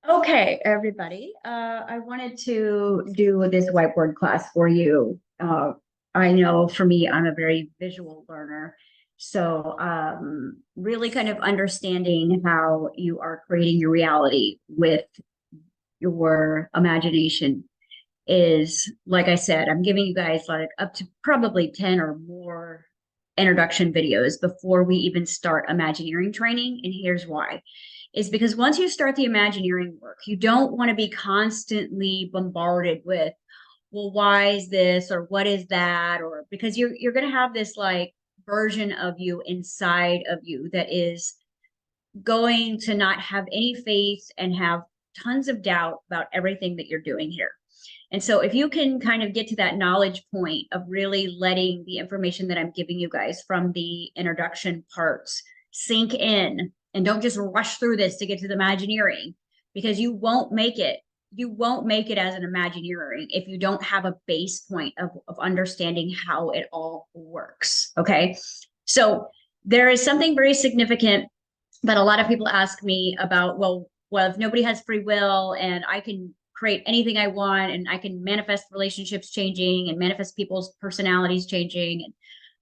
Okay, everybody. I wanted to do this whiteboard class for you. I know for me, I'm a very visual learner. So, really kind of understanding how you are creating your reality with your imagination is, like I said, I'm giving you guys like up to probably 10 or more introduction videos before we even start Imagineering training. And here's why. Is because once you start the Imagineering work, you don't want to be constantly bombarded with, well, why is this or what is that? Or because you're going to have this like version of you inside of you that is going to not have any faith and have tons of doubt about everything that you're doing here. And so if you can kind of get to that knowledge point of really letting the information that I'm giving you guys from the introduction parts sink in, and don't just rush through this to get to the Imagineering, because you won't make it. You won't make it as an Imagineering if you don't have a base point of understanding how it all works. Okay. So there is something very significant that a lot of people ask me about, well, if nobody has free will and I can create anything I want and I can manifest relationships changing and manifest people's personalities changing and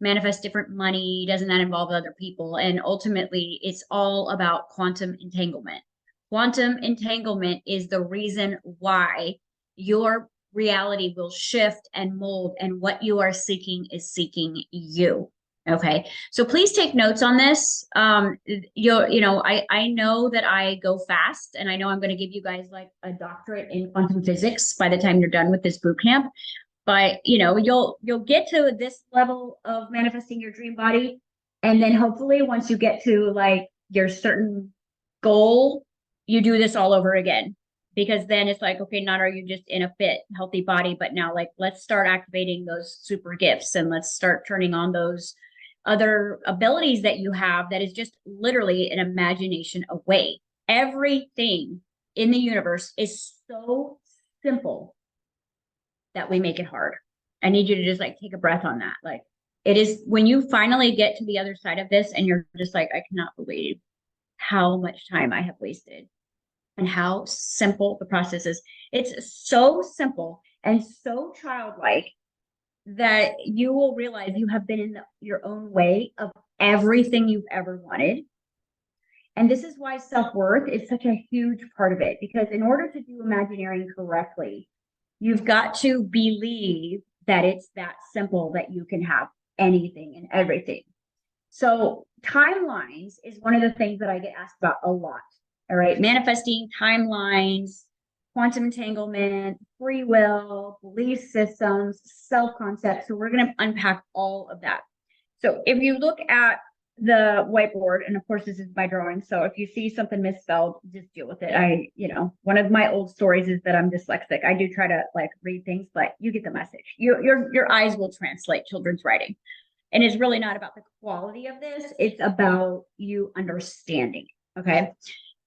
manifest different money, doesn't that involve other people? And ultimately, it's all about quantum entanglement. Quantum entanglement is the reason why your reality will shift and mold, and what you are seeking is seeking you. Okay, so please take notes on this. I know that I go fast, and I know I'm going to give you guys like a doctorate in quantum physics by the time you're done with this boot camp. But you'll get to this level of manifesting your dream body, and then hopefully once you get to like your certain goal, you do this all over again. Because then it's like, okay, not are you just in a fit, healthy body, but now like let's start activating those super gifts and let's start turning on those other abilities that you have that is just literally an imagination away. Everything in the universe is so simple that we make it hard. I need you to just like take a breath on that. Like it is when you finally get to the other side of this and you're just like, I cannot believe how much time I have wasted and how simple the process is. It's so simple and so childlike that you will realize you have been in your own way of everything you've ever wanted. And this is why self-worth is such a huge part of it, because in order to do Imagineering correctly, you've got to believe that it's that simple that you can have anything and everything. So timelines is one of the things that I get asked about a lot. All right, manifesting, timelines, quantum entanglement, free will, belief systems, self-concept. So we're going to unpack all of that. So if you look at the whiteboard, and of course this is my drawing, so if you see something misspelled, just deal with it. One of my old stories is that I'm dyslexic. I do try to like read things, but you get the message. Your eyes will translate children's writing. And it's really not about the quality of this. It's about you understanding. Okay.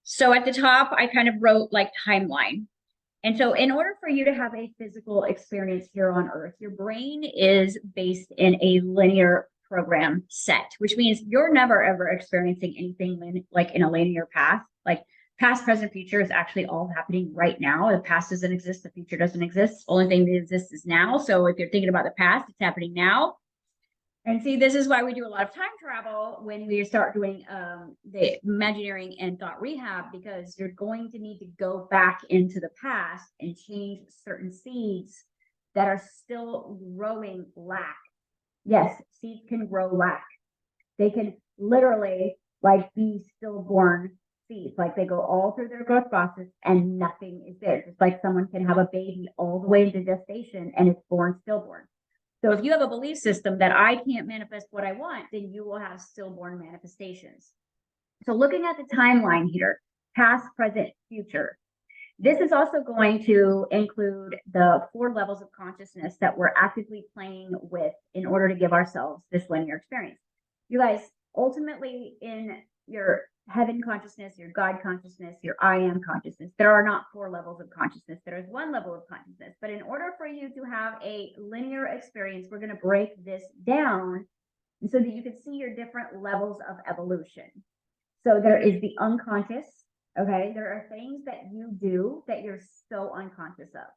So at the top, I kind of wrote like timeline. And so in order for you to have a physical experience here on Earth, your brain is based in a linear program set, which means you're never ever experiencing anything like in a linear path. Like past, present, future is actually all happening right now. The past doesn't exist. The future doesn't exist. Only thing that exists is now. So if you're thinking about the past, it's happening now. And see, this is why we do a lot of time travel when we start doing the Imagineering and thought rehab, because you're going to need to go back into the past and change certain seeds that are still growing lack. Yes, seeds can grow lack. They can literally like be stillborn seeds. Like they go all through their growth process and nothing is there. Just like someone can have a baby all the way into gestation and it's born stillborn. So if you have a belief system that I can't manifest what I want, then you will have stillborn manifestations. So looking at the timeline here, past, present, future, this is also going to include the 4 levels of consciousness that we're actively playing with in order to give ourselves this linear experience. You guys, ultimately in your heaven consciousness, your God consciousness, your I am consciousness, there are not 4 levels of consciousness. There is 1 level of consciousness. But in order for you to have a linear experience, we're going to break this down so that you can see your different levels of evolution. So there is the unconscious. Okay. There are things that you do that you're so unconscious of.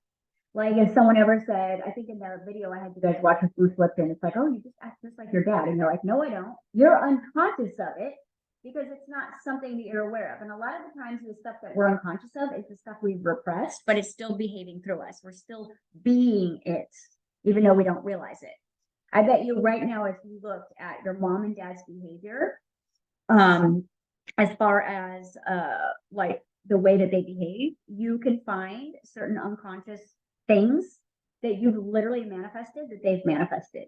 Like if someone ever said, I think in the video I had you guys watch with Bruce Lipton, it's like, oh, you just act just like your dad. And you're like, no, I don't. You're unconscious of it because it's not something that you're aware of. And a lot of the times the stuff that we're unconscious of is the stuff we've repressed, but it's still behaving through us. We're still being it, even though we don't realize it. I bet you right now, if you looked at your mom and dad's behavior, as far as like the way that they behave, you can find certain unconscious things that you've literally manifested that they've manifested,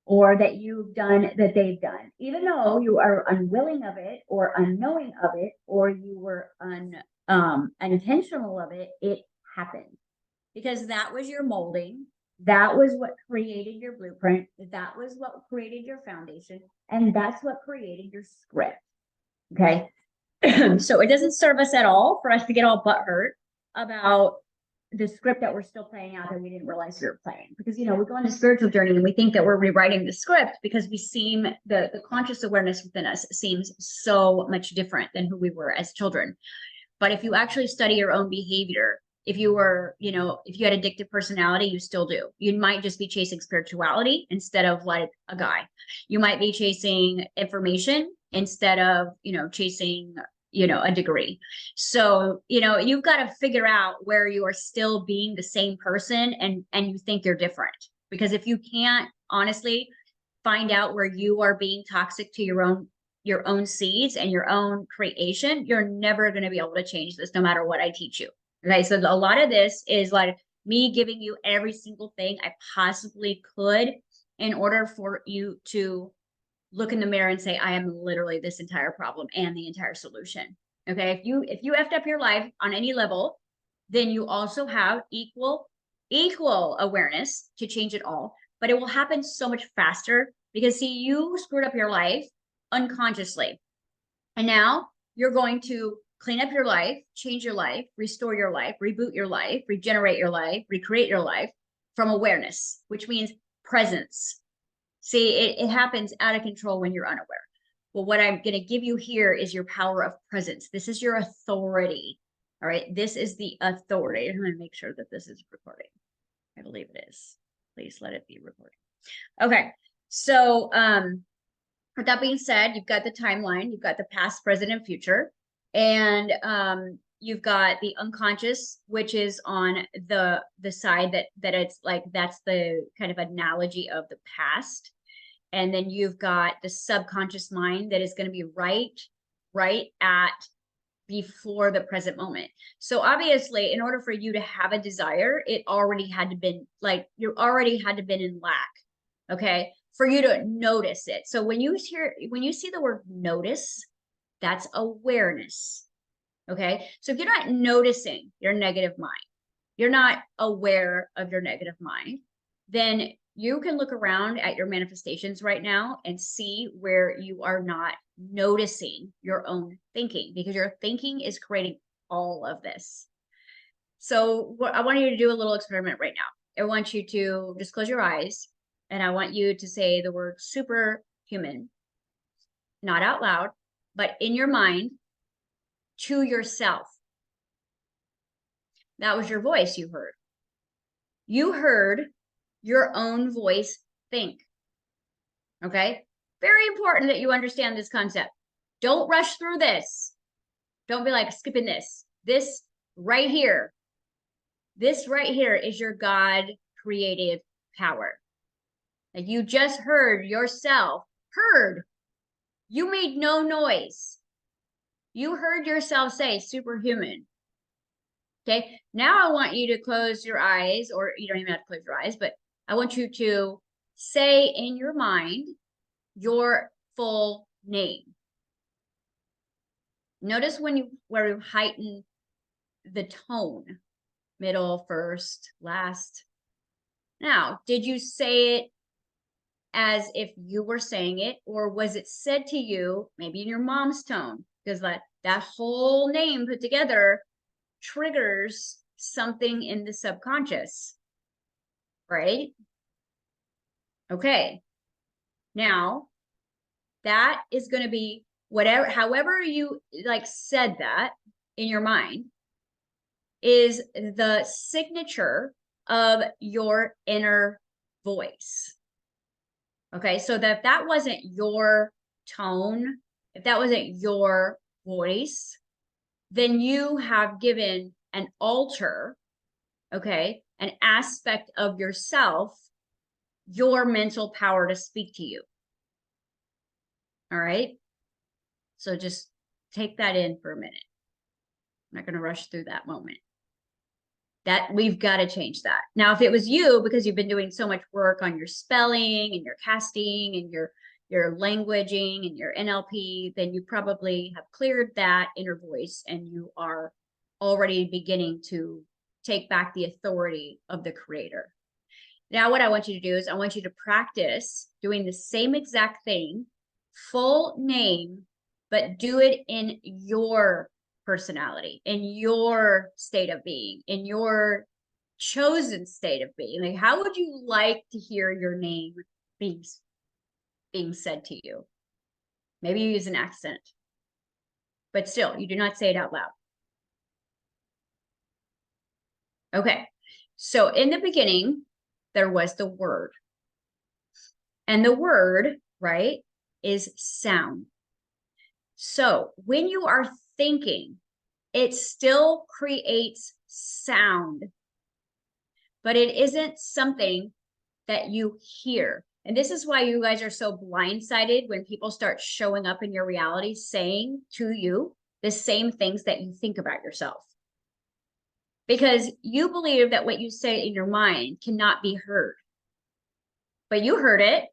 or that you've done that they've done, even though you are unwilling of it or unknowing of it, or you were unintentional of it. It happened because that was your molding. That was what created your blueprint. That was what created your foundation. And that's what created your script. Okay. So it doesn't serve us at all for us to get all butthurt about the script that we're still playing out that we didn't realize we were playing. Because, we go on a spiritual journey and we think that we're rewriting the script because we seem, the conscious awareness within us seems so much different than who we were as children. But if you actually study your own behavior, if you were, if you had addictive personality, you still do. You might just be chasing spirituality instead of like a guy. You might be chasing information instead of, chasing, a degree. So, you've got to figure out where you are still being the same person and you think you're different. Because if you can't honestly find out where you are being toxic to your own seeds and your own creation, you're never going to be able to change this no matter what I teach you. Okay. So a lot of this is like me giving you every single thing I possibly could in order for you to look in the mirror and say, I am literally this entire problem and the entire solution. Okay. If you effed up your life on any level, then you also have equal awareness to change it all, but it will happen so much faster because see, you screwed up your life unconsciously. And now you're going to clean up your life, change your life, restore your life, reboot your life, regenerate your life, recreate your life from awareness, which means presence. See, it happens out of control when you're unaware. Well, what I'm going to give you here is your power of presence. This is your authority. All right. This is the authority. I'm going to make sure that this is recording. I believe it is. Please let it be recording. Okay. So, with that being said, you've got the timeline, you've got the past, present, and future, and you've got the unconscious, which is on the side that it's like that's the kind of analogy of the past, and then you've got the subconscious mind that is going to be right at before the present moment. So obviously, in order for you to have a desire, it already had to been like you already had to been in lack. Okay. For you to notice it. So when you see the word notice, that's awareness. Okay. So if you're not noticing your negative mind, you're not aware of your negative mind, then you can look around at your manifestations right now and see where you are not noticing your own thinking, because your thinking is creating all of this. So what I want you to do a little experiment right now. I want you to just close your eyes. And I want you to say the word superhuman, not out loud, but in your mind to yourself. That was your voice you heard. You heard your own voice think. Okay? Very important that you understand this concept. Don't rush through this. Don't be like skipping this. This right here is your God creative power. Like you just heard yourself, you made no noise. You heard yourself say superhuman. Okay. Now I want you to close your eyes, or you don't even have to close your eyes, but I want you to say in your mind your full name. Notice where you heighten the tone, middle, first, last. Now, did you say it as if you were saying it, or was it said to you maybe in your mom's tone? Because that whole name put together triggers something in the subconscious, right? Okay. Now that is going to be however you like said that, in your mind is the signature of your inner voice. Okay, so that wasn't your tone, if that wasn't your voice, then you have given an alter, okay, an aspect of yourself, your mental power to speak to you. All right, so just take that in for a minute. I'm not going to rush through that moment. That we've got to change that. Now, if it was you, because you've been doing so much work on your spelling and your casting and your languaging and your NLP, then you probably have cleared that inner voice and you are already beginning to take back the authority of the creator. Now, what I want you to do is I want you to practice doing the same exact thing, full name, but do it in your personality, in your state of being, in your chosen state of being. Like, how would you like to hear your name being said to you? Maybe you use an accent, but still, you do not say it out loud. Okay, so in the beginning, there was the word. And the word, right, is sound. So when you are thinking, it still creates sound, but it isn't something that you hear. And this is why you guys are so blindsided when people start showing up in your reality saying to you the same things that you think about yourself. Because you believe that what you say in your mind cannot be heard. But you heard it.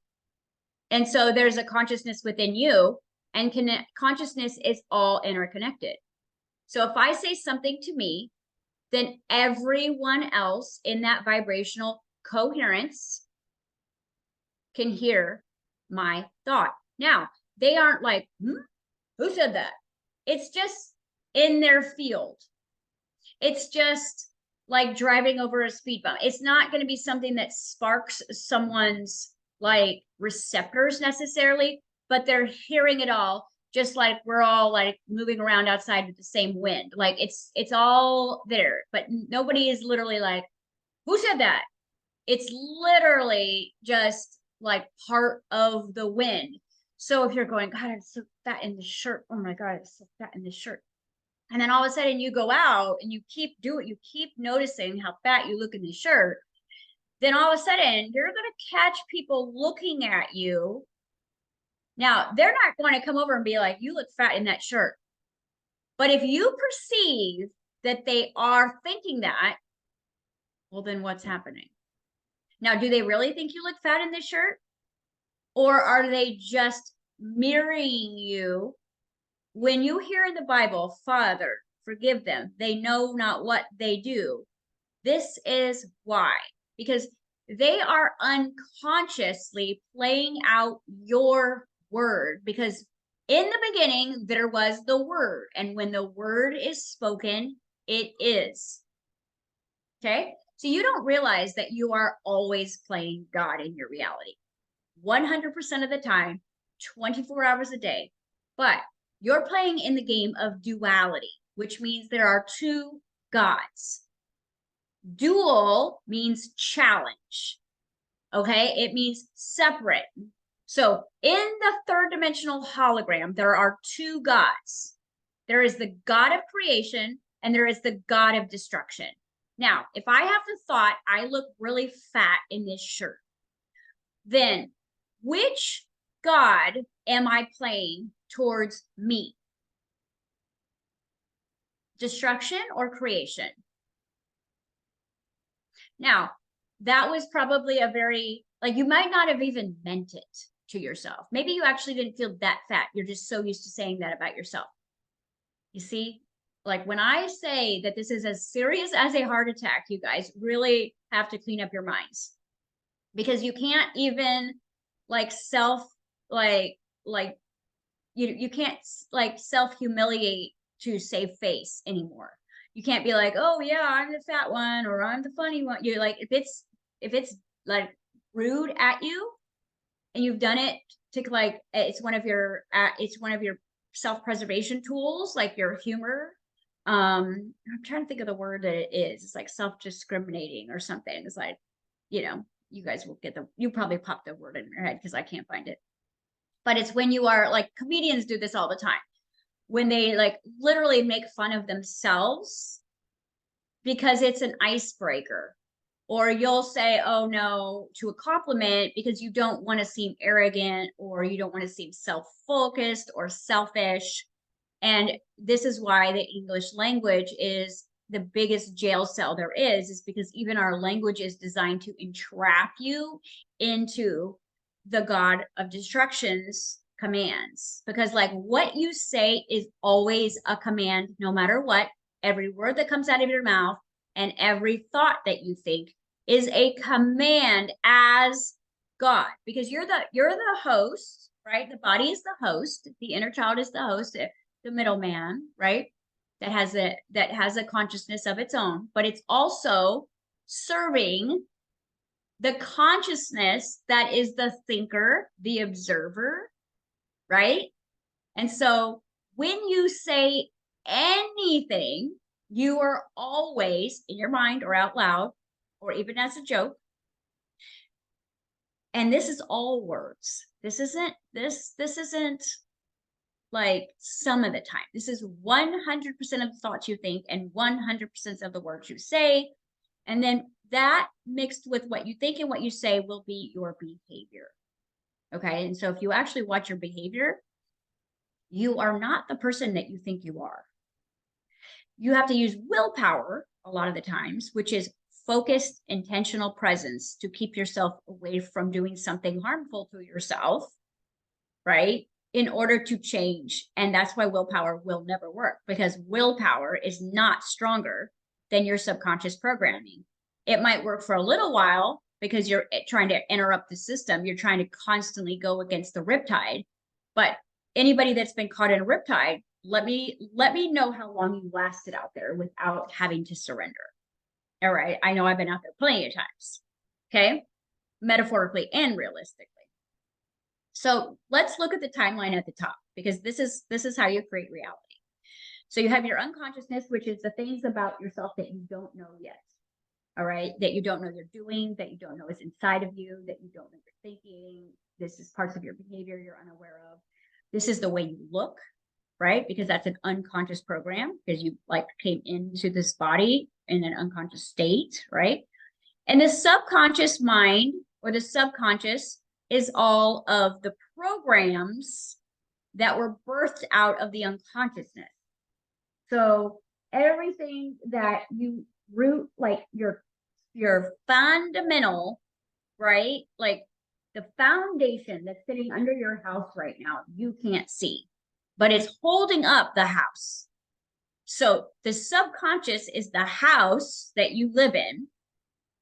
And so there's a consciousness within you, and consciousness is all interconnected. So if I say something to me, then everyone else in that vibrational coherence can hear my thought. Now, they aren't like, who said that? It's just in their field. It's just like driving over a speed bump. It's not going to be something that sparks someone's like receptors necessarily, but they're hearing it all, just like we're all like moving around outside with the same wind. Like it's all there, but nobody is literally like, who said that? It's literally just like part of the wind. So if you're going, God, I'm so fat in this shirt. Oh my God, I'm so fat in this shirt. And then all of a sudden you go out and you keep noticing how fat you look in the shirt. Then all of a sudden you're going to catch people looking at you. Now, they're not going to come over and be like, you look fat in that shirt. But if you perceive that they are thinking that, well, then what's happening? Now, do they really think you look fat in this shirt? Or are they just mirroring you? When you hear in the Bible, Father, forgive them, they know not what they do. This is why. Because they are unconsciously playing out your word. Because in the beginning, there was the word. And when the word is spoken, it is. Okay? So you don't realize that you are always playing God in your reality. 100% of the time, 24 hours a day. But you're playing in the game of duality, which means there are two gods. Dual means challenge. Okay, it means separate. So in the third dimensional hologram, there are two gods. There is the God of creation and there is the God of destruction. Now, if I have the thought, I look really fat in this shirt, then which God am I playing towards me? Destruction or creation? Now, that was probably a very, like, you might not have even meant it to yourself. Maybe you actually didn't feel that fat. You're just so used to saying that about yourself. You see, like when I say that this is as serious as a heart attack, you guys really have to clean up your minds, because you can't even like you can't like self-humiliate to save face anymore. You can't be like, oh yeah, I'm the fat one or I'm the funny one. You're like, if it's like rude at you and you've done it to like, it's one of your self-preservation tools, like your humor, I'm trying to think of the word that it is. It's like self-discriminating or something. It's like, you know, you guys will get you probably pop the word in your head because I can't find it. But it's when you are like, comedians do this all the time, when they like literally make fun of themselves because it's an icebreaker. Or you'll say, oh no, to a compliment because you don't want to seem arrogant, or you don't want to seem self-focused or selfish. And this is why the English language is the biggest jail cell there is because even our language is designed to entrap you into the God of destruction's commands. Because like what you say is always a command, no matter what. Every word that comes out of your mouth and every thought that you think is a command as God, because you're the host, right? The body is the host, the inner child is the host, the middleman, right? That has a consciousness of its own, but it's also serving the consciousness that is the thinker, the observer, right? And so when you say anything, you are always in your mind or out loud, or even as a joke. And this is all words. This isn't like some of the time. This is 100% of the thoughts you think and 100% of the words you say. And then that mixed with what you think and what you say will be your behavior. Okay. And so if you actually watch your behavior, you are not the person that you think you are. You have to use willpower a lot of the times, which is focused, intentional presence to keep yourself away from doing something harmful to yourself, right? In order to change. And that's why willpower will never work, because willpower is not stronger than your subconscious programming. It might work for a little while because you're trying to interrupt the system. You're trying to constantly go against the riptide. But anybody that's been caught in a riptide, let me know how long you lasted out there without having to surrender. All right. I know I've been out there plenty of times. Okay. Metaphorically and realistically. So let's look at the timeline at the top, because this is how you create reality. So you have your unconsciousness, which is the things about yourself that you don't know yet. All right. That you don't know you're doing, that you don't know is inside of you, that you don't know you're thinking. This is parts of your behavior you're unaware of. This is the way you look, right? Because that's an unconscious program, because you like came into this body in an unconscious state, right? And the subconscious mind, or the subconscious, is all of the programs that were birthed out of the unconsciousness. So everything that you root, like your fundamental, right? Like the foundation that's sitting under your house right now, you can't see, but it's holding up the house. So the subconscious is the house that you live in.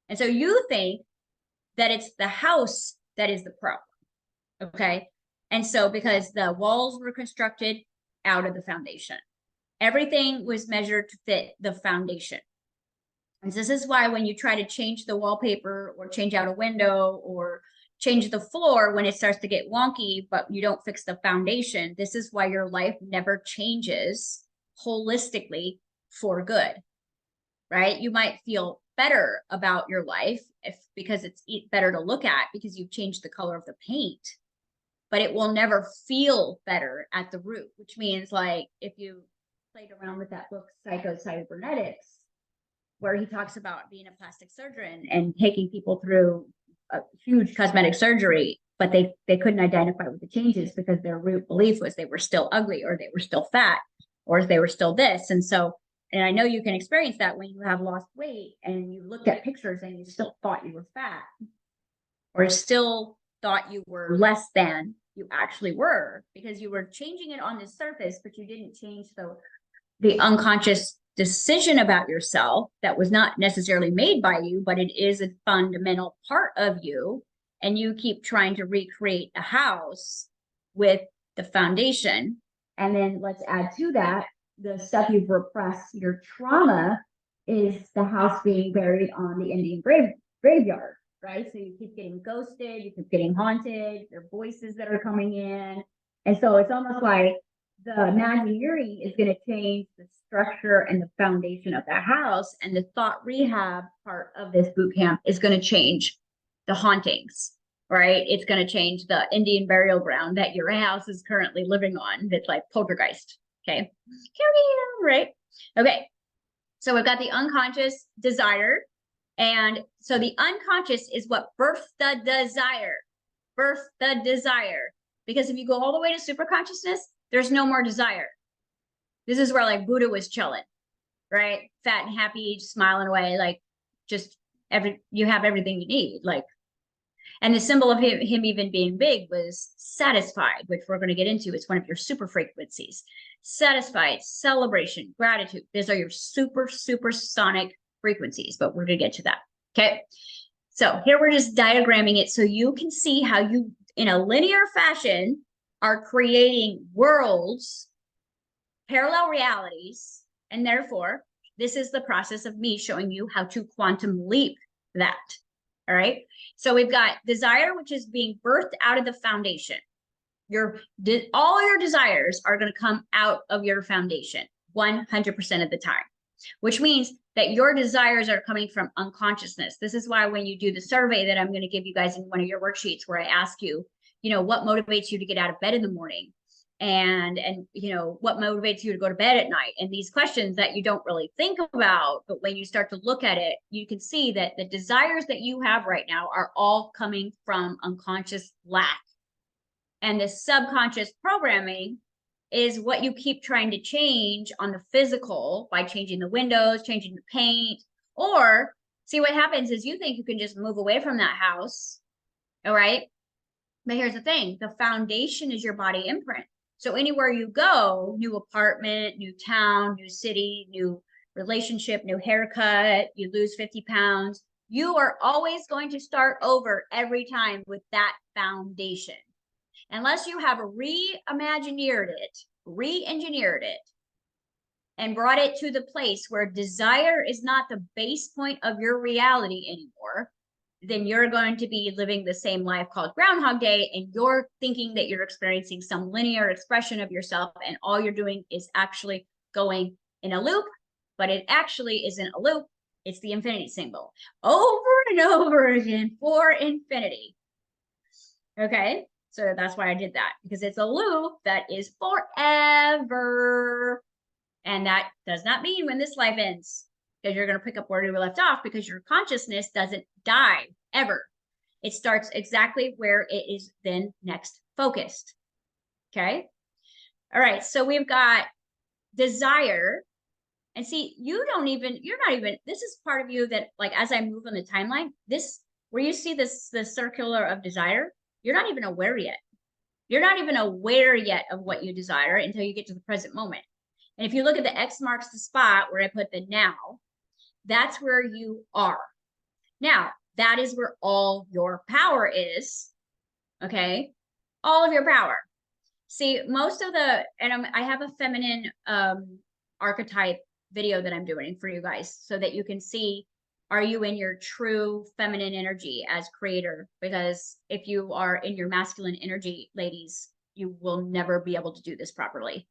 And so you think that it's the house that is the problem. Okay. And so because the walls were constructed out of the foundation, everything was measured to fit the foundation. And this is why when you try to change the wallpaper or change out a window or change the floor, when it starts to get wonky, but you don't fix the foundation, this is why your life never changes holistically for good, right? You might feel better about your life because it's better to look at because you've changed the color of the paint, but it will never feel better at the root, which means like if you played around with that book, Psycho-Cybernetics, where he talks about being a plastic surgeon and taking people through a huge cosmetic surgery, but they couldn't identify with the changes because their root belief was they were still ugly, or they were still fat, or they were still this. And so, and I know you can experience that when you have lost weight and you looked at pictures and you still thought you were fat, or still thought you were less than you actually were, because you were changing it on the surface, but you didn't change the unconscious decision about yourself that was not necessarily made by you, but it is a fundamental part of you. And you keep trying to recreate a house with the foundation. And then let's add to that the stuff you've repressed. Your trauma is the house being buried on the Indian graveyard, right? So you keep getting ghosted, you keep getting haunted, there are voices that are coming in. And so it's almost like the Imagineering is going to change the structure and the foundation of the house. And the thought rehab part of this boot camp is going to change the hauntings, right? It's going to change the Indian burial ground that your house is currently living on. That's like poltergeist. Okay. Right. Okay. So we've got the unconscious desire. And so the unconscious is what birthed the desire. Birth the desire. Because if you go all the way to superconsciousness, there's no more desire. This is where like Buddha was chilling, right? Fat and happy, smiling away, like just you have everything you need. Like, and the symbol of him even being big was satisfied, which we're going to get into. It's one of your super frequencies. Satisfied, celebration, gratitude. These are your super sonic frequencies, but we're going to get to that. Okay. So here we're just diagramming it so you can see how you, in a linear fashion, are creating worlds, parallel realities, and therefore, this is the process of me showing you how to quantum leap that. All right. So we've got desire, which is being birthed out of the foundation. All your desires are going to come out of your foundation 100% of the time, which means that your desires are coming from unconsciousness. This is why when you do the survey that I'm going to give you guys in one of your worksheets, where I ask you, what motivates you to get out of bed in the morning, and what motivates you to go to bed at night, and these questions that you don't really think about, but when you start to look at it, you can see that the desires that you have right now are all coming from unconscious lack. And the subconscious programming is what you keep trying to change on the physical by changing the windows, changing the paint, or see what happens is you think you can just move away from that house. All right. But here's the thing. The foundation is your body imprint. So anywhere you go, new apartment, new town, new city, new relationship, new haircut, you lose 50 pounds, you are always going to start over every time with that foundation. Unless you have re-engineered it, and brought it to the place where desire is not the base point of your reality anymore, then you're going to be living the same life called Groundhog Day, and you're thinking that you're experiencing some linear expression of yourself, and all you're doing is actually going in a loop, but it actually isn't a loop. It's the infinity symbol over and over again for infinity. Okay. So that's why I did that, because it's a loop that is forever. And that does not mean when this life ends, because you're going to pick up where we left off, because your consciousness doesn't die ever. It starts exactly where it is then next focused. Okay. All right. So we've got desire. And see, you're not even, this is part of you that, like, as I move on the timeline, where you see the circular of desire, you're not even aware yet. You're not even aware yet of what you desire until you get to the present moment. And if you look at the X marks the spot where I put the now, that's where you are. Now, that is where all your power is. Okay. All of your power. See, most of I have a feminine archetype video that I'm doing for you guys so that you can see, are you in your true feminine energy as creator? Because if you are in your masculine energy, ladies, you will never be able to do this properly,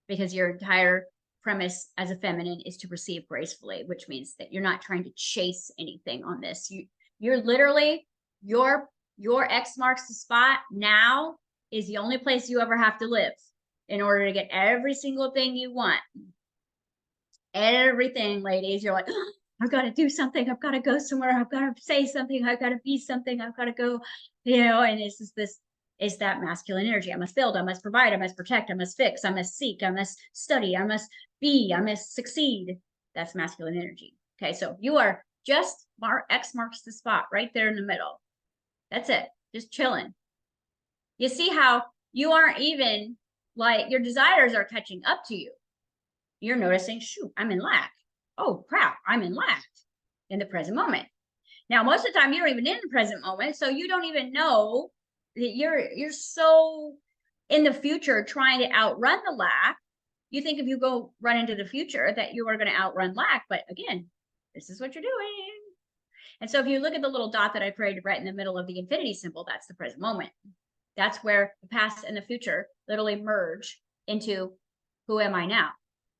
because your entire premise as a feminine is to receive gracefully, which means that you're not trying to chase anything on this. You're literally, your X marks the spot now is the only place you ever have to live in order to get every single thing you want. Everything, ladies, you're like, oh, I've got to do something. I've got to go somewhere. I've got to say something. I've got to be something. I've got to go, and it's that masculine energy. I must build. I must provide. I must protect. I must fix. I must seek. I must study. I must be. I must succeed. That's masculine energy. Okay. So you are just X marks the spot right there in the middle. That's it. Just chilling. You see how you aren't even, like, your desires are catching up to you. You're noticing, shoot, I'm in lack. Oh, crap, I'm in lack in the present moment. Now, most of the time, you're even in the present moment, so you don't even know that you're so in the future trying to outrun the lack. You think if you go run into the future that you are going to outrun lack, but again, this is what you're doing. And so if you look at the little dot that I created right in the middle of the infinity symbol, that's the present moment. That's where the past and the future literally merge into who am I now?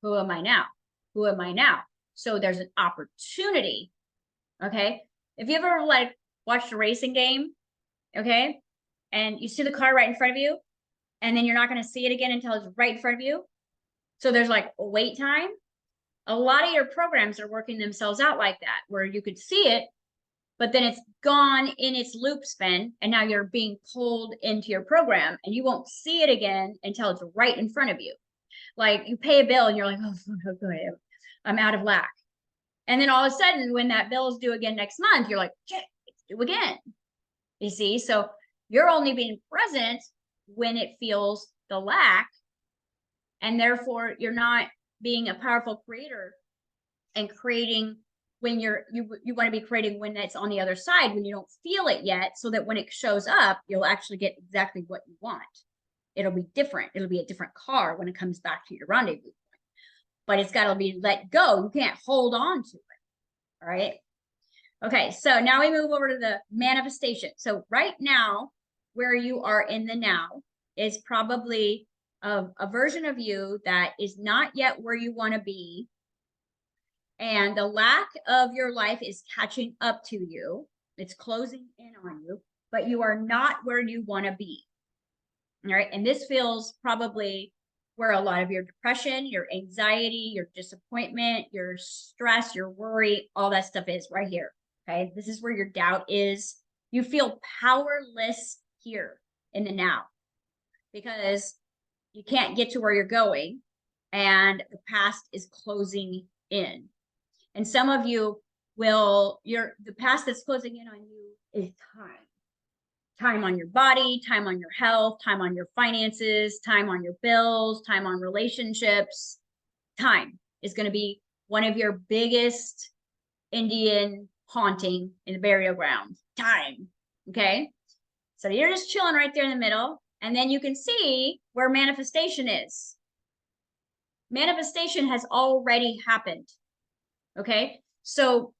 Who am I now? Who am I now? So there's an opportunity. Okay. If you ever like watched a racing game, okay, and you see the car right in front of you, and then you're not going to see it again until it's right in front of you. So there's like a wait time. A lot of your programs are working themselves out like that, where you could see it, but then it's gone in its loop spin, and now you're being pulled into your program, and you won't see it again until it's right in front of you. Like you pay a bill and you're like, oh, okay, I'm out of lack. And then all of a sudden, when that bill is due again next month, you're like, shit, it's due again. You see? So you're only being present when it feels the lack. And therefore, you're not being a powerful creator and creating when you want to be creating when it's on the other side, when you don't feel it yet, so that when it shows up, you'll actually get exactly what you want. It'll be different. It'll be a different car when it comes back to your rendezvous point. But it's got to be let go. You can't hold on to it. All right. Okay. So now we move over to the manifestation. So right now, where you are in the now is probably a version of you that is not yet where you want to be. And the lack of your life is catching up to you. It's closing in on you, but you are not where you want to be. All right. And this feels probably where a lot of your depression, your anxiety, your disappointment, your stress, your worry, all that stuff is right here. Okay. This is where your doubt is. You feel powerless here in the now because you can't get to where you're going and the past is closing in. And some of you will, the past that's closing in on you is time on your body, time on your health, time on your finances, time on your bills, time on relationships. Time is going to be one of your biggest Indian haunting in the burial ground. Time. Okay. So you're just chilling right there in the middle. And then you can see where manifestation is. Manifestation has already happened. Okay. So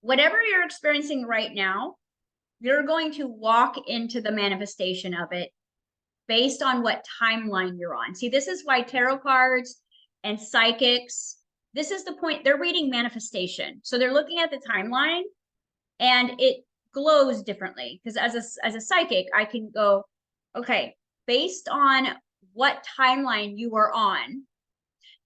whatever you're experiencing right now, you're going to walk into the manifestation of it based on what timeline you're on. See, this is why tarot cards and psychics, this is the point, they're reading manifestation. So they're looking at the timeline and it glows differently. Because as a psychic, I can go, okay, based on what timeline you are on,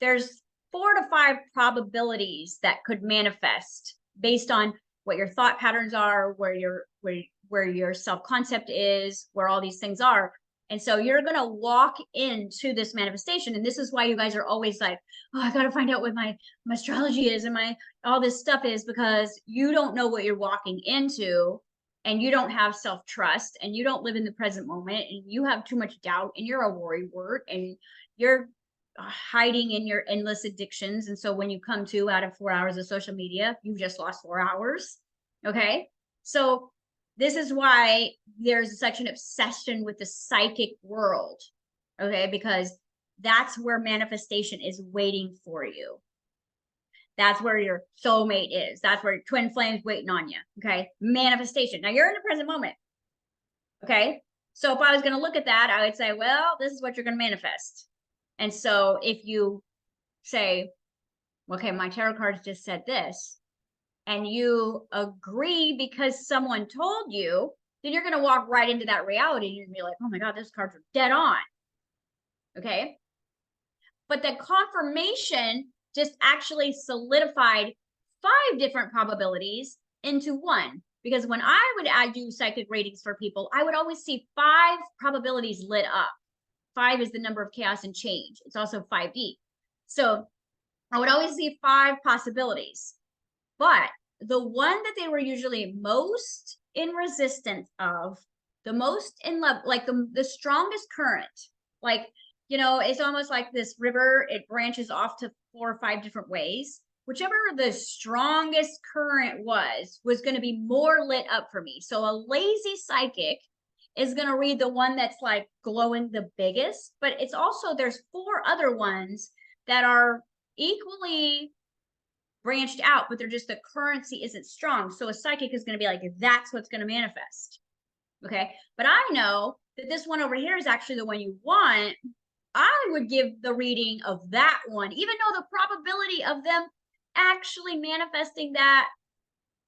there's 4 to 5 probabilities that could manifest based on what your thought patterns are, where your self-concept is, where all these things are. And so you're going to walk into this manifestation. And this is why you guys are always like, oh, I got to find out what my astrology is and all this stuff is, because you don't know what you're walking into and you don't have self-trust and you don't live in the present moment and you have too much doubt and you're a worrywart and you're hiding in your endless addictions. And so when you come to out of 4 hours of social media, you've just lost 4 hours. Okay. So this is why there's such an obsession with the psychic world. Okay. Because that's where manifestation is waiting for you. That's where your soulmate is. That's where your twin flames waiting on you. Okay. Manifestation. Now you're in the present moment. Okay. So if I was going to look at that, I would say, well, this is what you're going to manifest. And so if you say, okay, my tarot cards just said this, and you agree because someone told you, then you're going to walk right into that reality. And you're going to be like, oh my God, those cards are dead on. Okay. But the confirmation just actually solidified 5 different probabilities into one. Because when I do psychic readings for people, I would always see 5 probabilities lit up. 5 is the number of chaos and change. It's also 5D. So I would always see 5 possibilities. But the one that they were usually most in resistance of, the most in love, like the strongest current, like, you know, it's almost like this river, it branches off to 4 or 5 different ways. Whichever the strongest current was going to be more lit up for me. So a lazy psychic is going to read the one that's like glowing the biggest, but it's also, there's 4 other ones that are equally branched out, but they're just, the currency isn't strong. So a psychic is going to be like, that's what's going to manifest. Okay. But I know that this one over here is actually the one you want. I would give the reading of that one, even though the probability of them actually manifesting that,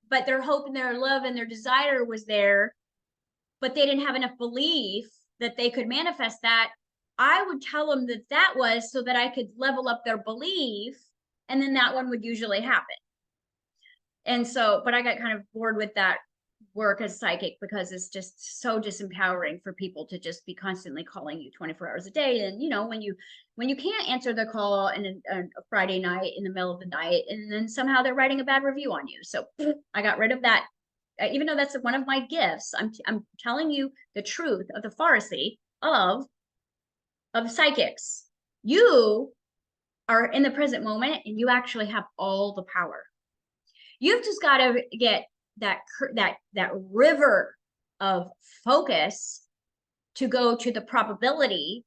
but their hope and their love and their desire was there, but they didn't have enough belief that they could manifest that. I would tell them that that was so that I could level up their belief, and then that one would usually happen. And so, but I got kind of bored with that work as psychic because it's just so disempowering for people to just be constantly calling you 24 hours a day. And when you can't answer the call in a Friday night in the middle of the night, and then somehow they're writing a bad review on you. So I got rid of that. Even though that's one of my gifts, I'm telling you the truth of the Pharisee of psychics. You are in the present moment, and you actually have all the power. You've just got to get that river of focus to go to the probability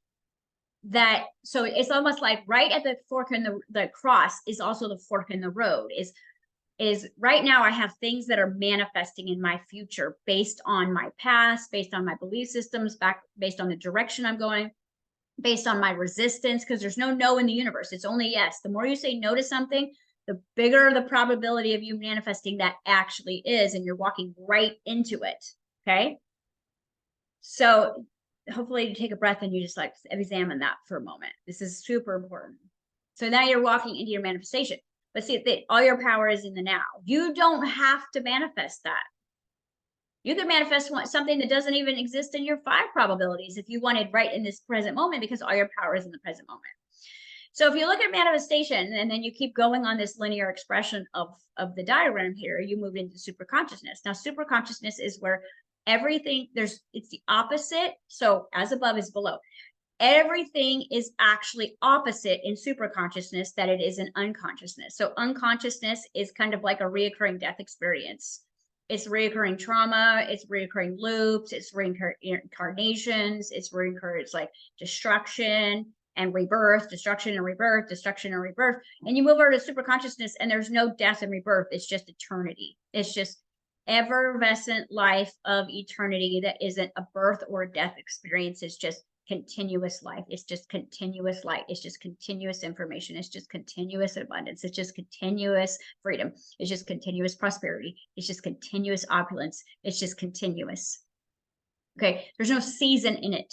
that, so it's almost like right at the fork in the cross is also the fork in the road, is right now I have things that are manifesting in my future based on my past, based on my belief systems, based on the direction I'm going, based on my resistance, because there's no in the universe. It's only yes. The more you say no to something, the bigger the probability of you manifesting that actually is, and you're walking right into it. Okay. So hopefully you take a breath and you just like examine that for a moment. This is super important. So now you're walking into your manifestation, but see, all your power is in the now. You don't have to manifest that. You could manifest something that doesn't even exist in your 5 probabilities if you wanted right in this present moment, because all your power is in the present moment. So if you look at manifestation and then you keep going on this linear expression of the diagram here, you move into super consciousness. Now, super consciousness is where everything it's the opposite. So as above is below. Everything is actually opposite in super consciousness that it is in unconsciousness. So unconsciousness is kind of like a reoccurring death experience. It's reoccurring trauma, it's reoccurring loops, it's reincarnations, it's like destruction and rebirth, destruction and rebirth, destruction and rebirth. And you move over to super consciousness and there's no death and rebirth. It's just eternity. It's just effervescent life of eternity that isn't a birth or a death experience. It's just continuous life. It's just continuous light. It's just continuous information. It's just continuous abundance. It's just continuous freedom. It's just continuous prosperity. It's just continuous opulence. It's just continuous. Okay. There's no season in it.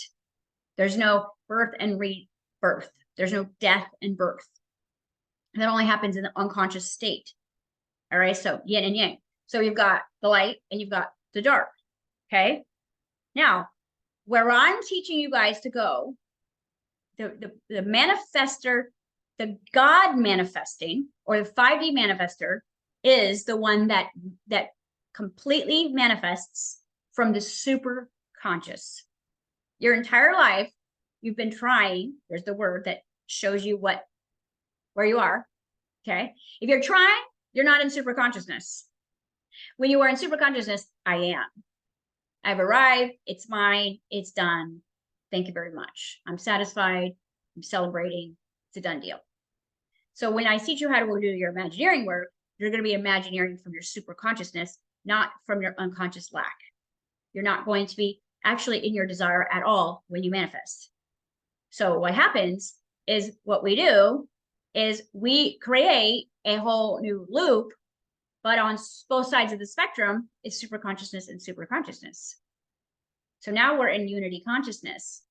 There's no birth and rebirth. There's no death and birth. That only happens in the unconscious state. All right. So yin and yang. So you've got the light and you've got the dark. Okay. Now, where I'm teaching you guys to go, the manifester, the God manifesting, or the 5D manifester, is the one that completely manifests from the super conscious. Your entire life, you've been trying. There's the word that shows you where you are. Okay. If you're trying, you're not in super consciousness. When you are in super consciousness, I am. I've arrived. It's mine. It's done. Thank you very much. I'm satisfied. I'm celebrating. It's a done deal. So when I teach you how to do your Imagineering work, you're going to be Imagineering from your super consciousness, not from your unconscious lack. You're not going to be actually in your desire at all when you manifest. So what happens is what we do is we create a whole new loop, but on both sides of the spectrum is super consciousness and super consciousness. So now we're in unity consciousness.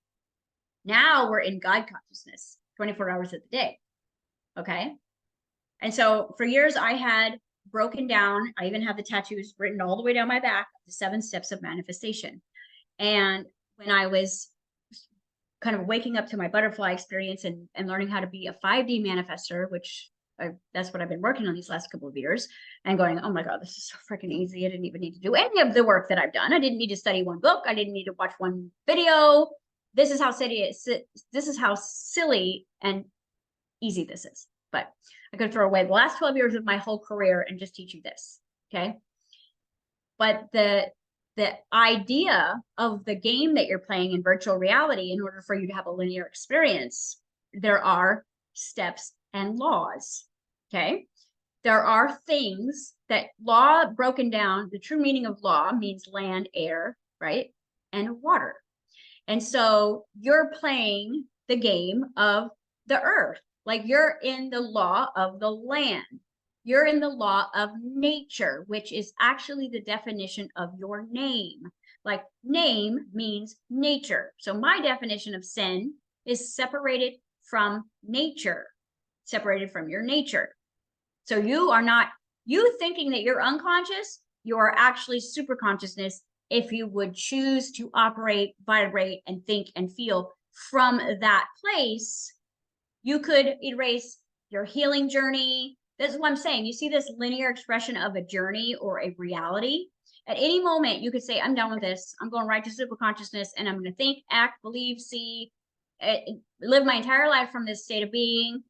Now we're in God consciousness, 24 hours of the day. Okay. And so for years I had broken down, I even have the tattoos written all the way down my back, the 7 steps of manifestation. And when I was kind of waking up to my butterfly experience and learning how to be a 5D manifester, which that's what I've been working on these last couple of years, and going, oh my God, this is so freaking easy. I didn't even need to do any of the work that I've done. I didn't need to study one book. I didn't need to watch one video. This is how silly and easy this is. But I could throw away the last 12 years of my whole career and just teach you this. Okay. But the idea of the game that you're playing in virtual reality, in order for you to have a linear experience, there are steps and laws. Okay. There are things that law broken down. The true meaning of law means land, air, right? And water. And so you're playing the game of the earth. Like you're in the law of the land. You're in the law of nature, which is actually the definition of your name. Like name means nature. So my definition of sin is separated from nature, separated from your nature. So you are not, you thinking that you're unconscious, you are actually super consciousness if you would choose to operate, vibrate, and think and feel from that place. You could erase your healing journey. This is what I'm saying. You see this linear expression of a journey or a reality. At any moment, you could say, I'm done with this. I'm going right to super consciousness, and I'm going to think, act, believe, see, live my entire life from this state of being,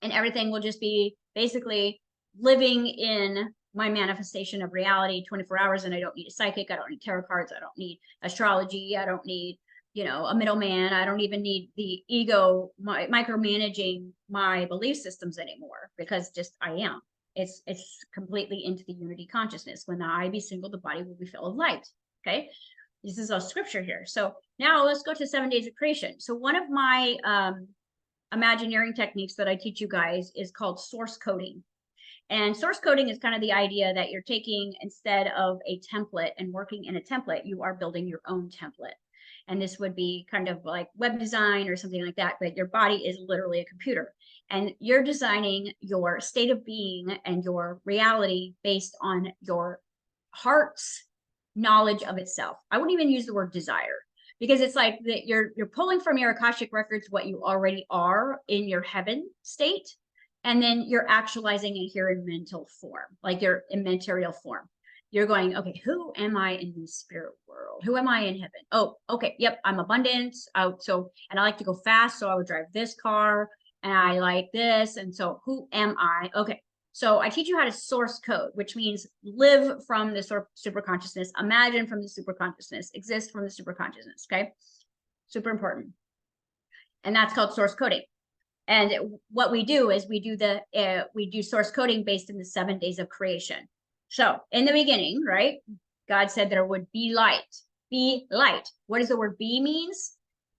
and everything will just be basically living in my manifestation of reality 24 hours. And I don't need a psychic. I don't need tarot cards. I don't need astrology. I don't need, you know, a middleman. I don't even need the ego micromanaging my belief systems anymore, because just I am. It's completely into the unity consciousness. When the eye be single, the body will be filled with light. Okay. This is a scripture here. So now let's go to 7 days of creation. So one of my Imagineering techniques that I teach you guys is called source coding. And source coding is kind of the idea that you're taking, instead of a template and working in a template, you are building your own template. And this would be kind of like web design or something like that, but your body is literally a computer. And you're designing your state of being and your reality based on your heart's knowledge of itself. I wouldn't even use the word desire, because it's like that you're pulling from your Akashic records what you already are in your heaven state, and then you're actualizing it here in mental form, like you're in material form. You're going, okay, who am I in the spirit world? Who am I in heaven? Oh, okay, yep, I'm abundant. And I like to go fast, so I would drive this car, and I like this, and so who am I? Okay. So I teach you how to source code, which means live from the super consciousness, imagine from the super consciousness, exist from the super consciousness. Okay. Super important. And that's called source coding. And what we do is we do source coding based in the 7 days of creation. So in the beginning, right, God said there would be light. Be light. What does the word be means?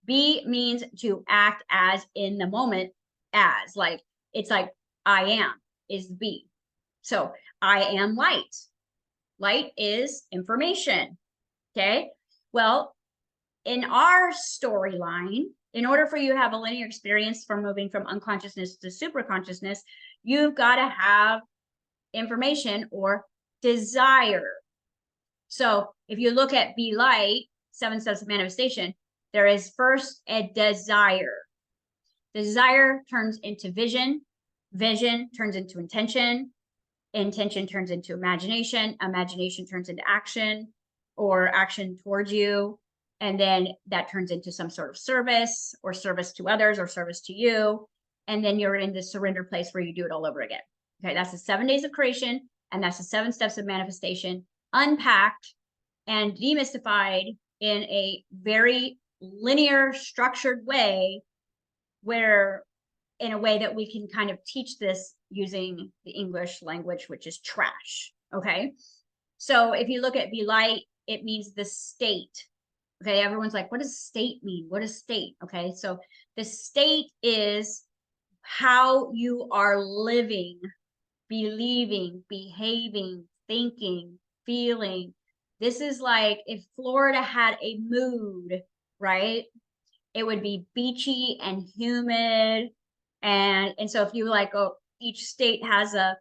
Be means to act as in the moment, as like, it's like I am is be. So I am light. Light is information. Okay. Well, in our storyline, in order for you to have a linear experience from moving from unconsciousness to super consciousness, you've got to have information or desire. So if you look at be light, 7 steps of manifestation, there is first a desire. Desire turns into vision. Vision turns into intention. Intention turns into imagination. Imagination turns into action, or action towards you. And then that turns into some sort of service, or service to others, or service to you. And then you're in the surrender place where you do it all over again. Okay, that's the 7 days of creation. And that's the 7 steps of manifestation, unpacked and demystified in a very linear, structured way, where in a way that we can kind of teach this using the English language, which is trash. Okay. So if you look at be light, it means the state. Okay. Everyone's like, what does state mean? What is state? Okay. So the state is how you are living, believing, behaving, thinking, feeling. This is like if Florida had a mood, right? It would be beachy and humid. And so if you like, oh, each state has a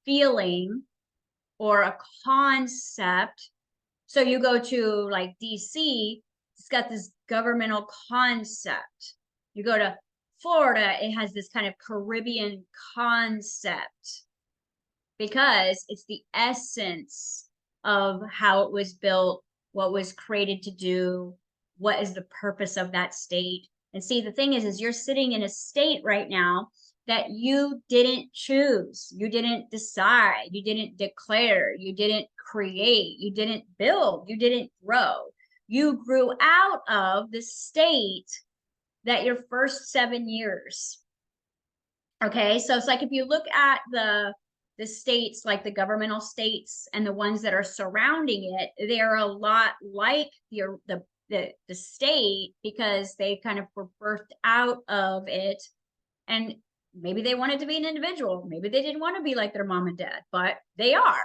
feeling or a concept. So you go to like DC, it's got this governmental concept. You go to Florida, it has this kind of Caribbean concept, because it's the essence of how it was built, what was created to do, what is the purpose of that state. And see, the thing is you're sitting in a state right now that you didn't choose, you didn't decide, you didn't declare, you didn't create, you didn't build, you didn't grow. You grew out of the state that your first 7 years. Okay, so it's like if you look at the states, like the governmental states and the ones that are surrounding it, they're a lot like the the state because they kind of were birthed out of it. And maybe they wanted to be an individual. Maybe they didn't want to be like their mom and dad, but they are.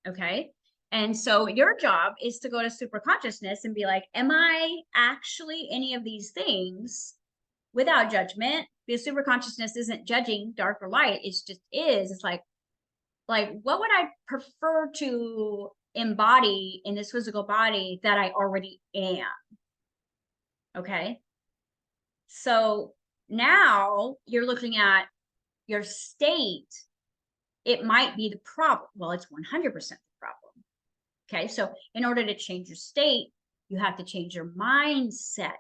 Okay. And so your job is to go to super consciousness and be like, am I actually any of these things without judgment? Because super consciousness isn't judging dark or light. It's just is. It's like what would I prefer to embody in this physical body that I already am? Okay. So now you're looking at your state. It might be the problem. Well, it's 100% the problem. Okay. So in order to change your state, you have to change your mindset,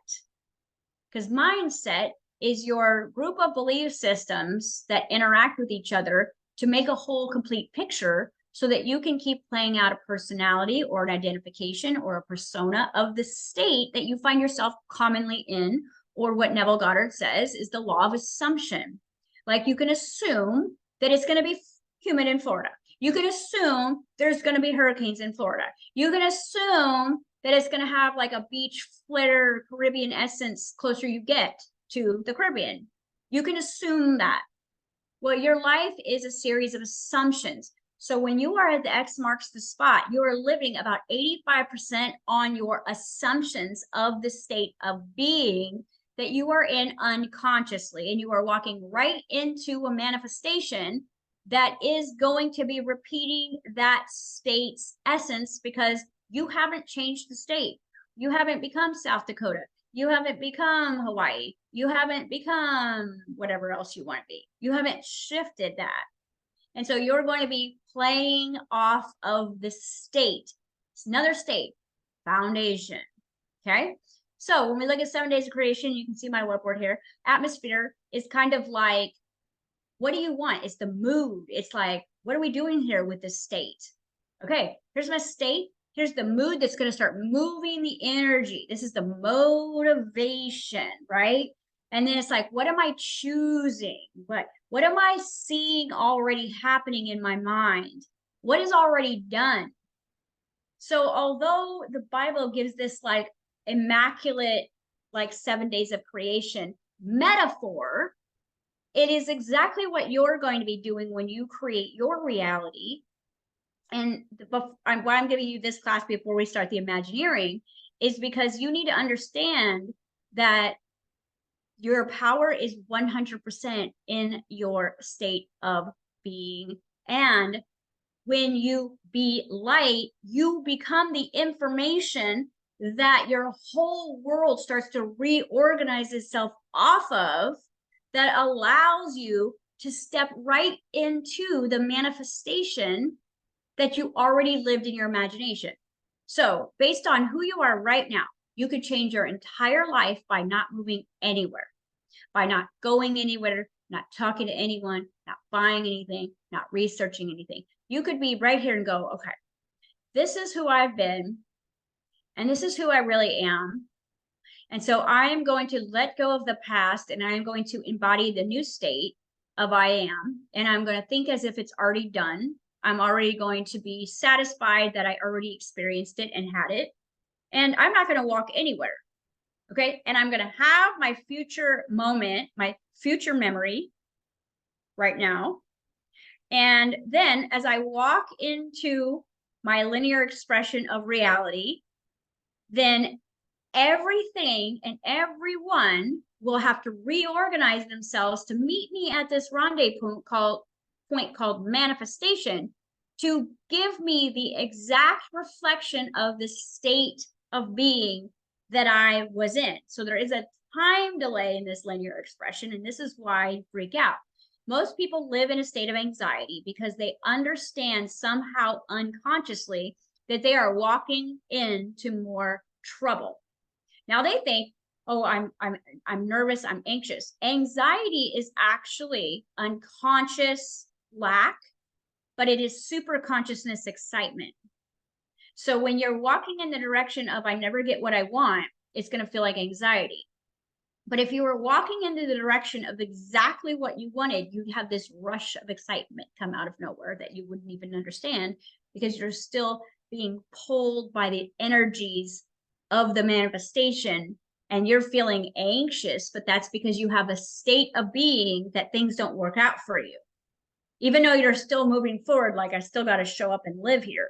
because mindset is your group of belief systems that interact with each other to make a whole complete picture so that you can keep playing out a personality or an identification or a persona of the state that you find yourself commonly in, or what Neville Goddard says is the law of assumption. Like you can assume that it's going to be humid in Florida. You can assume there's going to be hurricanes in Florida. You can assume that it's going to have like a beach flitter Caribbean essence closer you get to the Caribbean. You can assume that. Well, your life is a series of assumptions. So when you are at the X marks the spot, you are living about 85% on your assumptions of the state of being that you are in unconsciously, and you are walking right into a manifestation that is going to be repeating that state's essence, because you haven't changed the state. You haven't become South Dakota. You haven't become Hawaii. You haven't become whatever else you want to be. You haven't shifted that. And so you're going to be playing off of the state. It's another state, foundation. Okay. So when we look at 7 days of creation, you can see my whiteboard here. Atmosphere is kind of like, what do you want? It's the mood. It's like, what are we doing here with this state? Okay, here's my state. Here's the mood that's going to start moving the energy. This is the motivation, right? And then it's like, what am I choosing? What am I seeing already happening in my mind? What is already done? So although the Bible gives this like immaculate, like 7 days of creation metaphor, it is exactly what you're going to be doing when you create your reality. And why I'm giving you this class before we start the Imagineering is because you need to understand that your power is 100% in your state of being. And when you be light, you become the information that your whole world starts to reorganize itself off of, that allows you to step right into the manifestation that you already lived in your imagination. So based on who you are right now, you could change your entire life by not moving anywhere, by not going anywhere, not talking to anyone, not buying anything, not researching anything. You could be right here and go, okay, this is who I've been, and this is who I really am. And so I am going to let go of the past, and I am going to embody the new state of I am. And I'm going to think as if it's already done. I'm already going to be satisfied that I already experienced it and had it. And I'm not going to walk anywhere. Okay. And I'm going to have my future moment, my future memory right now. And then as I walk into my linear expression of reality, then everything and everyone will have to reorganize themselves to meet me at this rendezvous point called manifestation, to give me the exact reflection of the state of being that I was in. So there is a time delay in this linear expression, and this is why I freak out. Most people live in a state of anxiety because they understand somehow unconsciously that they are walking into more trouble. Now they think, oh, I'm nervous, I'm anxious. Anxiety is actually unconscious lack, but it is super consciousness excitement. So when you're walking in the direction of I never get what I want, it's going to feel like anxiety. But if you were walking into the direction of exactly what you wanted, you'd have this rush of excitement come out of nowhere that you wouldn't even understand, because you're still being pulled by the energies of the manifestation and you're feeling anxious, but that's because you have a state of being that things don't work out for you. Even though you're still moving forward, like I still got to show up and live here.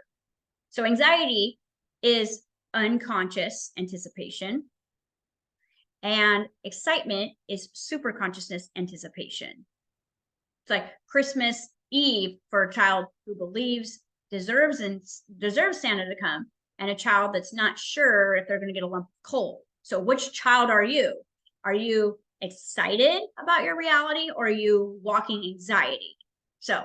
So anxiety is unconscious anticipation, and excitement is super consciousness anticipation. It's like Christmas Eve for a child who believes deserves Santa to come, and a child that's not sure if they're going to get a lump of coal. So which child are you? Are you excited about your reality, or are you walking anxiety? So,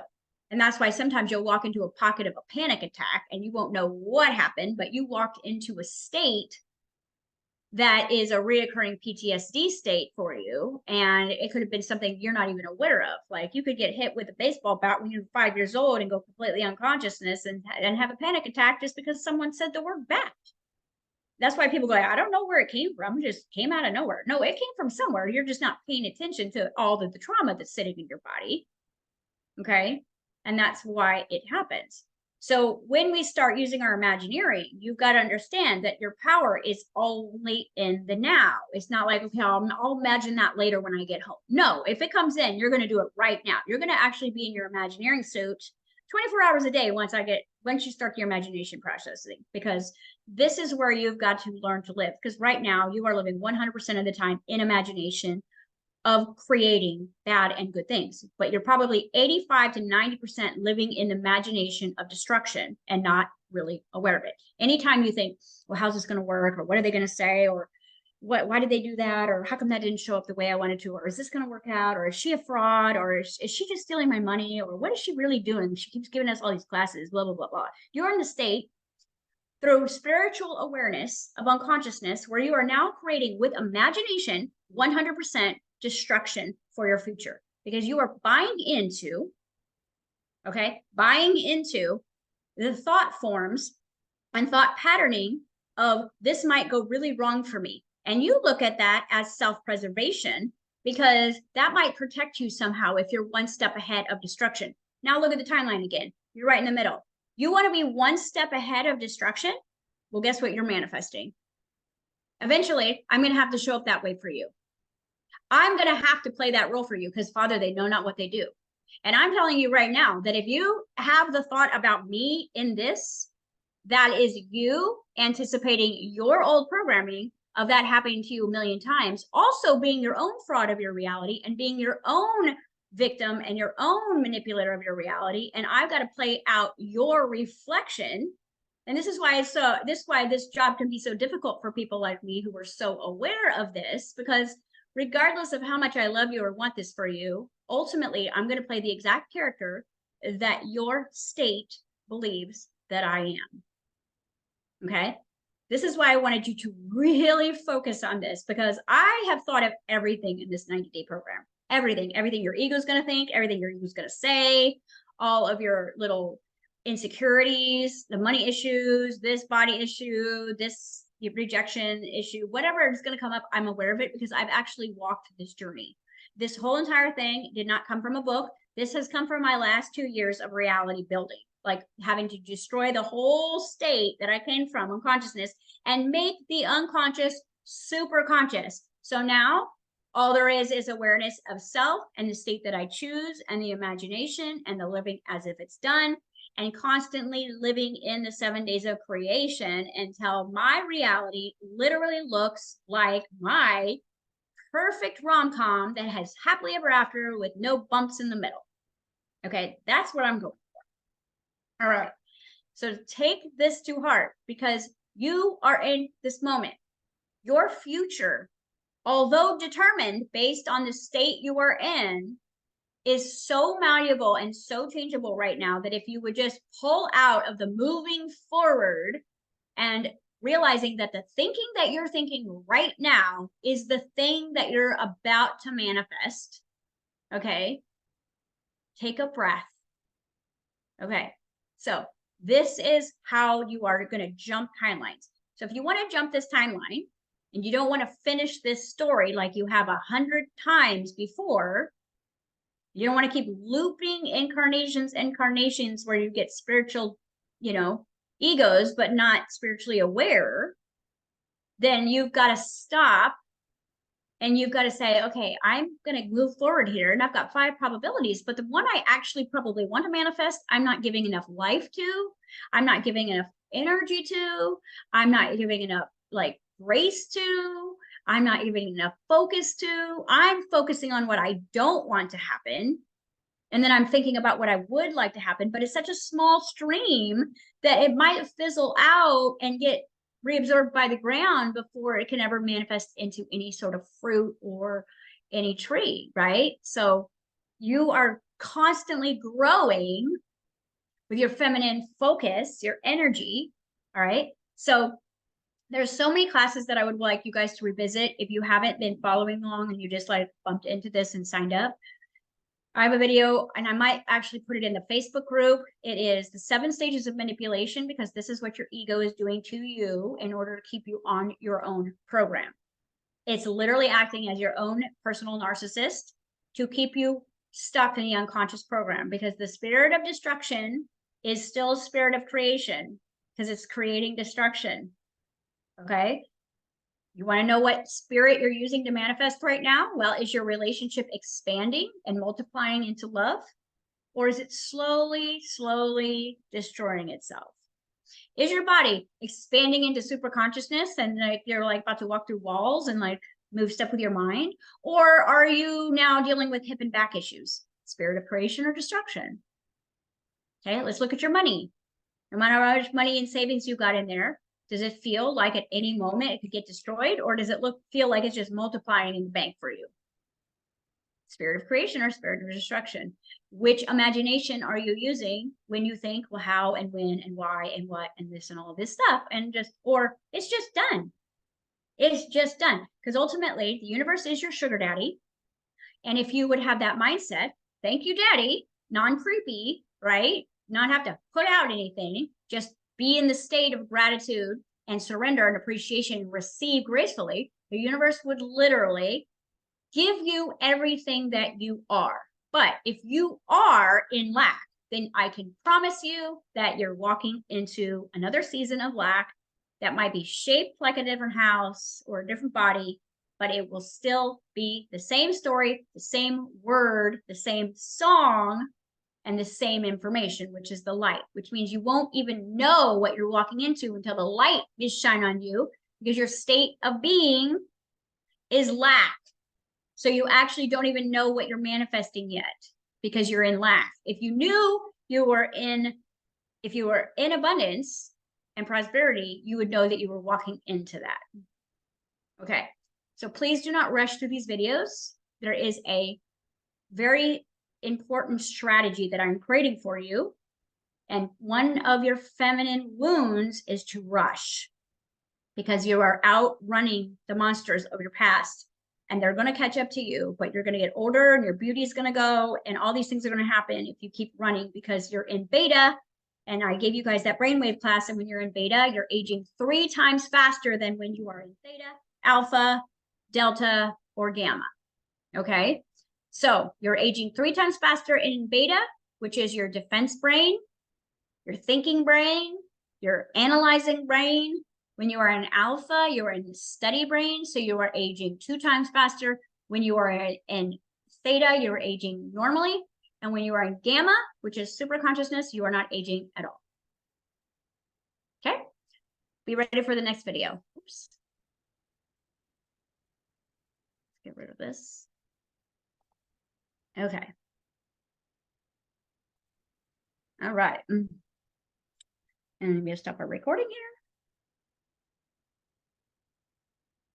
and that's why sometimes you'll walk into a pocket of a panic attack and you won't know what happened, but you walked into a state that is a reoccurring PTSD state for you. And it could have been something you're not even aware of. Like you could get hit with a baseball bat when you're 5 years old and go completely unconsciousness and have a panic attack just because someone said the word bat. That's why people go, I don't know where it came from. It just came out of nowhere. No, it came from somewhere. You're just not paying attention to all of the trauma that's sitting in your body. Okay. And that's why it happens. So when we start using our Imagineering, you've got to understand that your power is only in the now. It's not like, okay, I'll imagine that later when I get home. No, if it comes in, you're going to do it right now. You're going to actually be in your Imagineering suit 24 hours a day once you start your imagination processing, because this is where you've got to learn to live. Because right now you are living 100% of the time in imagination of creating bad and good things, but you're probably 85 to 90% living in imagination of destruction and not really aware of it. Anytime you think, well, how's this going to work? Or what are they going to say? Or why did they do that? Or how come that didn't show up the way I wanted to? Or is this going to work out? Or is she a fraud? Or is she just stealing my money? Or what is she really doing? She keeps giving us all these classes, blah, blah, blah, blah. You're in the state through spiritual awareness of unconsciousness where you are now creating with imagination 100% destruction for your future, because you are buying into the thought forms and thought patterning of this might go really wrong for me. And you look at that as self-preservation because that might protect you somehow if you're one step ahead of destruction. Now look at the timeline again. You're right in the middle. You want to be one step ahead of destruction? Well, guess what you're manifesting? Eventually, I'm going to have to show up that way for you. I'm going to have to play that role for you because, Father, they know not what they do. And I'm telling you right now that if you have the thought about me in this, that is you anticipating your old programming of that happening to you a million times, also being your own fraud of your reality and being your own victim and your own manipulator of your reality. And I've got to play out your reflection. And this is why this job can be so difficult for people like me who are so aware of this, because regardless of how much I love you or want this for you, ultimately, I'm going to play the exact character that your state believes that I am. Okay? This is why I wanted you to really focus on this, because I have thought of everything in this 90-day program. Everything your ego's going to think, everything your ego's going to say, all of your little insecurities, the money issues, this body issue, this rejection issue, whatever is going to come up, I'm aware of it because I've actually walked this journey. This whole entire thing did not come from a book. This has come from my last 2 years of reality building, like having to destroy the whole state that I came from, unconsciousness, and make the unconscious super conscious. So now all there is awareness of self and the state that I choose and the imagination and the living as if it's done, and constantly living in the 7 days of creation until my reality literally looks like my perfect rom-com that has happily ever after with no bumps in the middle. Okay, that's what I'm going for. All right, so take this to heart because you are in this moment. Your future, although determined based on the state you are in, is so malleable and so changeable right now that if you would just pull out of the moving forward and realizing that the thinking that you're thinking right now is the thing that you're about to manifest, okay? Take a breath. Okay, so this is how you are going to jump timelines. So if you want to jump this timeline and you don't want to finish this story like you have 100 times before, you don't want to keep looping incarnations where you get spiritual, egos, but not spiritually aware. then you've got to stop and you've got to say, okay, I'm going to move forward here. And I've got 5 probabilities, but the one I actually probably want to manifest, I'm not giving enough life to, I'm not giving enough energy to, I'm not giving enough like grace to, I'm not giving enough focus to, I'm focusing on what I don't want to happen. And then I'm thinking about what I would like to happen, but it's such a small stream that it might fizzle out and get reabsorbed by the ground before it can ever manifest into any sort of fruit or any tree, right? So you are constantly growing with your feminine focus, your energy, all right? So there's so many classes that I would like you guys to revisit. If you haven't been following along and you just like bumped into this and signed up, I have a video and I might actually put it in the Facebook group. It is the 7 stages of manipulation, because this is what your ego is doing to you in order to keep you on your own program. It's literally acting as your own personal narcissist to keep you stuck in the unconscious program, because the spirit of destruction is still a spirit of creation, because it's creating destruction. Okay. You want to know what spirit you're using to manifest right now? Well, is your relationship expanding and multiplying into love? Or is it slowly, slowly destroying itself? Is your body expanding into super consciousness and like you're like about to walk through walls and like move stuff with your mind? Or are you now dealing with hip and back issues? Spirit of creation or destruction? Okay, let's look at your money. No matter how much money and savings you got in there, does it feel like at any moment it could get destroyed, or does it feel like it's just multiplying in the bank for you? Spirit of creation or spirit of destruction? Which imagination are you using when you think, well, how and when and why and what and this and all this stuff, and just, or it's just done. It's just done. Because ultimately the universe is your sugar daddy. And if you would have that mindset, thank you, daddy, non-creepy, right? Not have to put out anything, just be in the state of gratitude and surrender and appreciation and receive gracefully, the universe would literally give you everything that you are. But if you are in lack, then I can promise you that you're walking into another season of lack that might be shaped like a different house or a different body, but it will still be the same story, the same word, the same song, and the same information, which is the light, which means you won't even know what you're walking into until the light is shine on you, because your state of being is lack. So you actually don't even know what you're manifesting yet because you're in lack. If you knew you were in, if you were in abundance and prosperity, you would know that you were walking into that. Okay. So please do not rush through these videos. There is a very important strategy that I'm creating for you. And one of your feminine wounds is to rush, because you are outrunning the monsters of your past and they're going to catch up to you, but you're going to get older and your beauty is going to go and all these things are going to happen if you keep running, because you're in beta. And I gave you guys that brainwave class. And when you're in beta, you're aging 3 times faster than when you are in theta, alpha, delta, or gamma. Okay. So you're aging 3 times faster in beta, which is your defense brain, your thinking brain, your analyzing brain. When you are in alpha, you are in the study brain. So you are aging 2 times faster. When you are in theta, you're aging normally. And when you are in gamma, which is super consciousness, you are not aging at all. Okay. Be ready for the next video. Oops. Let's get rid of this. Okay. All right. And I'm going to stop our recording here.